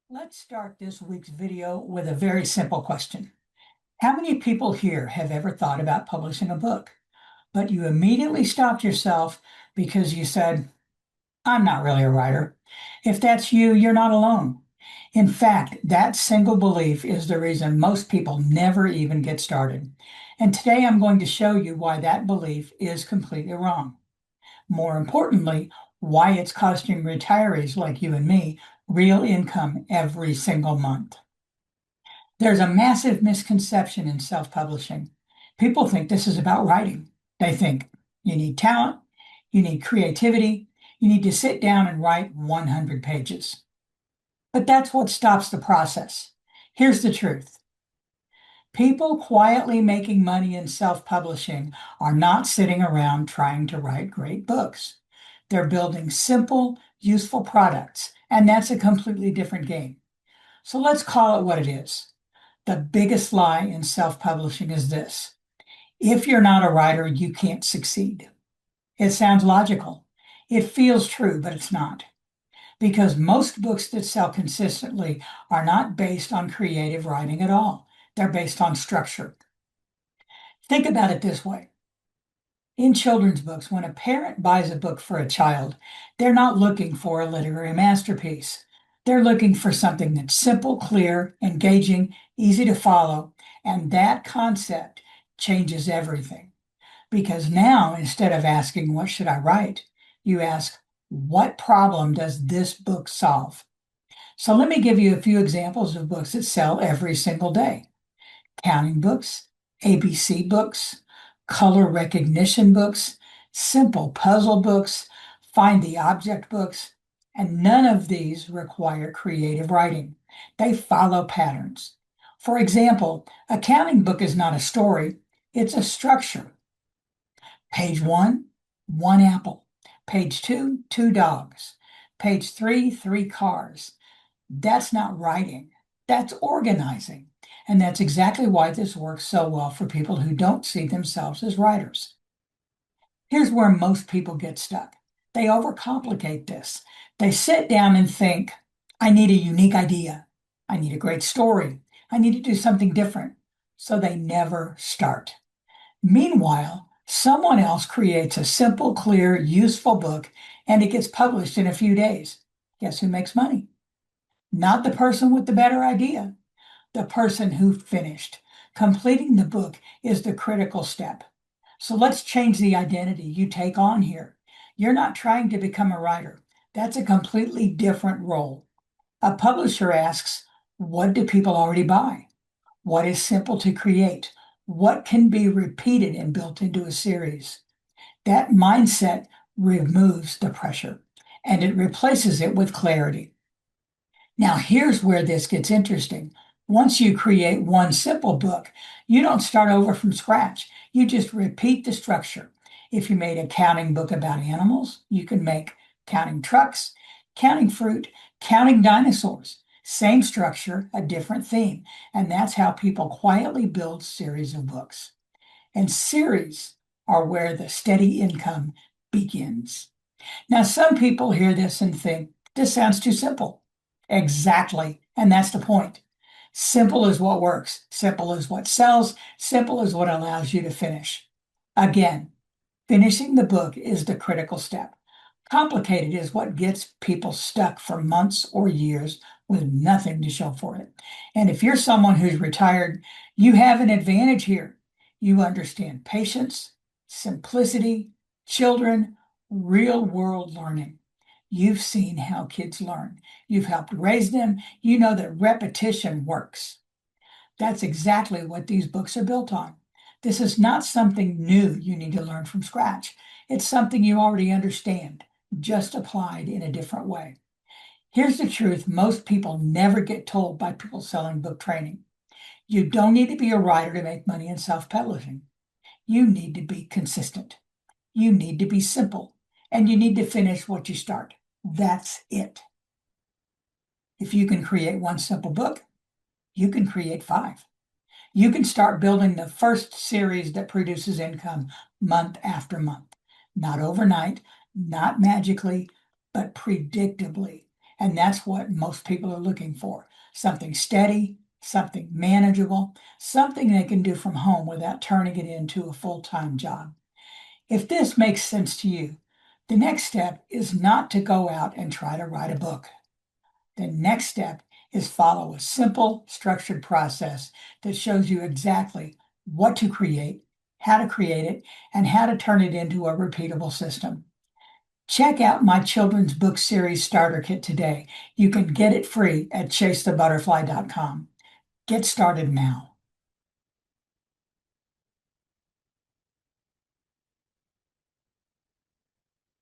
Let's start this week's video with a very simple question. How many people here have ever thought about publishing a book, but you immediately stopped yourself because you said, I'm not really a writer? If that's you, you're not alone. In fact, that single belief is the reason most people never even get started. And today I'm going to show you why that belief is completely wrong. More importantly, why it's costing retirees like you and me real income every single month. There's a massive misconception in self-publishing. People think this is about writing. They think you need talent, you need creativity, you need to sit down and write 100 pages. But that's what stops the process. Here's the truth. People quietly making money in self-publishing are not sitting around trying to write great books. They're building simple, useful products, and that's a completely different game. So let's call it what it is. The biggest lie in self-publishing is this. If you're not a writer, you can't succeed. It sounds logical. It feels true, but it's not. Because most books that sell consistently are not based on creative writing at all. They're based on structure. Think about it this way. In children's books, when a parent buys a book for a child, they're not looking for a literary masterpiece. They're looking for something that's simple, clear, engaging, easy to follow, and that concept changes everything. Because now, instead of asking, what should I write? You ask, what problem does this book solve? So let me give you a few examples of books that sell every single day. Counting books, ABC books, color recognition books, simple puzzle books, find the object books, and none of these require creative writing. They follow patterns. For example, a counting book is not a story, it's a structure. Page 1, 1 apple. Page 2, 2 dogs. Page 3, 3 cars. That's not writing, that's organizing. And that's exactly why this works so well for people who don't see themselves as writers. Here's where most people get stuck. They overcomplicate this. They sit down and think, I need a unique idea. I need a great story. I need to do something different. So they never start. Meanwhile, someone else creates a simple, clear, useful book, and it gets published in a few days. Guess who makes money? Not the person with the better idea, the person who finished. Completing the book is the critical step. So let's change the identity you take on here. You're not trying to become a writer. That's a completely different role. A publisher asks, what do people already buy? What is simple to create? What can be repeated and built into a series? That mindset removes the pressure and it replaces it with clarity. Now, here's where this gets interesting. Once you create one simple book, you don't start over from scratch. You just repeat the structure. If you made a counting book about animals, you can make counting trucks, counting fruit, counting dinosaurs. Same structure, a different theme. And that's how people quietly build series of books. And series are where the steady income begins. Now, some people hear this and think, this sounds too simple. Exactly. And that's the point. Simple is what works. Simple is what sells. Simple is what allows you to finish. Again, finishing the book is the critical step. Complicated is what gets people stuck for months or years with nothing to show for it. And if you're someone who's retired, you have an advantage here. You understand patience, simplicity, children, real world learning. You've seen how kids learn. You've helped raise them. You know that repetition works. That's exactly what these books are built on. This is not something new you need to learn from scratch. It's something you already understand, just applied in a different way. Here's the truth most people never get told by people selling book training. You don't need to be a writer to make money in self-publishing. You need to be consistent. You need to be simple. And you need to finish what you start. That's it. If you can create one simple book, you can create 5. You can start building the first series that produces income month after month. Not overnight, not magically, but predictably. And that's what most people are looking for. Something steady, something manageable, something they can do from home without turning it into a full-time job. If this makes sense to you, the next step is not to go out and try to write a book. The next step is follow a simple, structured process that shows you exactly what to create, how to create it, and how to turn it into a repeatable system. Check out my children's book series starter kit today. You can get it free at chasethebutterfly.com. Get started now.